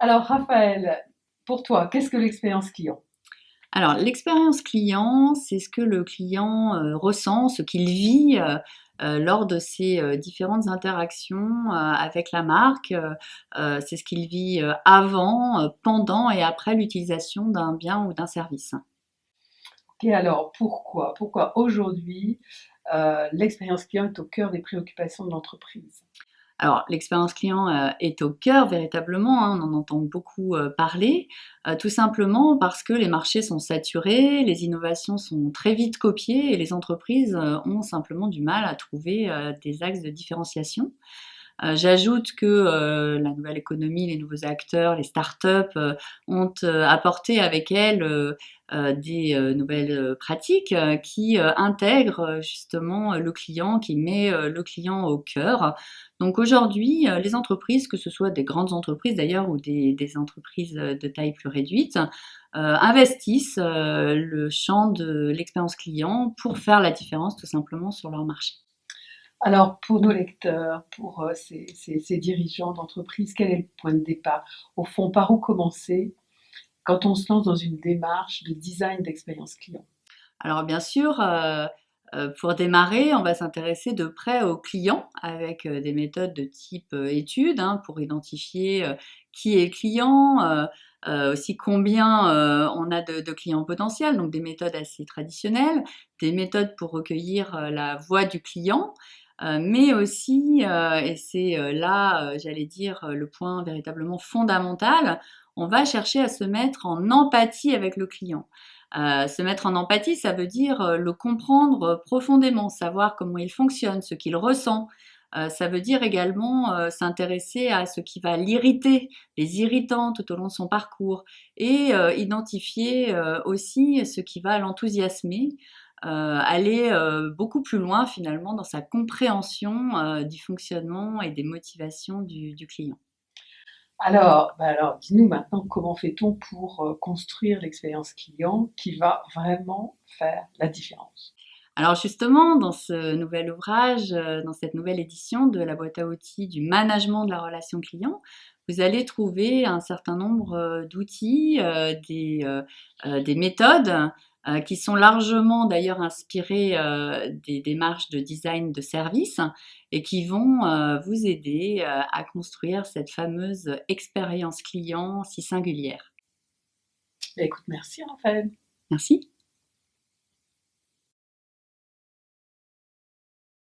Alors, Raphaël, pour toi, qu'est-ce que l'expérience client? Alors, l'expérience client, c'est ce que le client ressent, ce qu'il vit lors de ses différentes interactions avec la marque. C'est ce qu'il vit avant, pendant et après l'utilisation d'un bien ou d'un service. Ok, alors, pourquoi? Pourquoi aujourd'hui, l'expérience client est au cœur des préoccupations de l'entreprise? Alors, l'expérience client est au cœur véritablement, hein, on en entend beaucoup parler, tout simplement parce que les marchés sont saturés, les innovations sont très vite copiées et les entreprises ont simplement du mal à trouver des axes de différenciation. J'ajoute que la nouvelle économie, les nouveaux acteurs, les startups ont apporté avec elles des nouvelles pratiques qui intègrent justement le client, qui met le client au cœur. Donc aujourd'hui, les entreprises, que ce soit des grandes entreprises d'ailleurs ou des entreprises de taille plus réduite, investissent le champ de l'expérience client pour faire la différence tout simplement sur leur marché. Alors, pour nos lecteurs, pour ces dirigeants d'entreprise, quel est le point de départ? Au fond, par où commencer quand on se lance dans une démarche de design d'expérience client? Alors bien sûr, pour démarrer, on va s'intéresser de près aux clients avec, des méthodes de type, étude, hein, pour identifier, qui est le client, aussi combien, on a de clients potentiels, donc des méthodes assez traditionnelles, des méthodes pour recueillir, la voix du client, mais aussi, et c'est, là, j'allais dire, le point véritablement fondamental, on va chercher à se mettre en empathie avec le client. Se mettre en empathie, ça veut dire le comprendre profondément, savoir comment il fonctionne, ce qu'il ressent. Ça veut dire également s'intéresser à ce qui va l'irriter, les irritants tout au long de son parcours, et identifier aussi ce qui va l'enthousiasmer, aller beaucoup plus loin finalement dans sa compréhension du fonctionnement et des motivations du client. Alors, dis-nous maintenant comment fait-on pour construire l'expérience client qui va vraiment faire la différence? Alors justement, dans ce nouvel ouvrage, dans cette nouvelle édition de la boîte à outils du management de la relation client, vous allez trouver un certain nombre d'outils, des méthodes qui sont largement d'ailleurs inspirées des démarches de design de service et qui vont vous aider à construire cette fameuse expérience client si singulière. Écoute, merci Raphaël. Merci.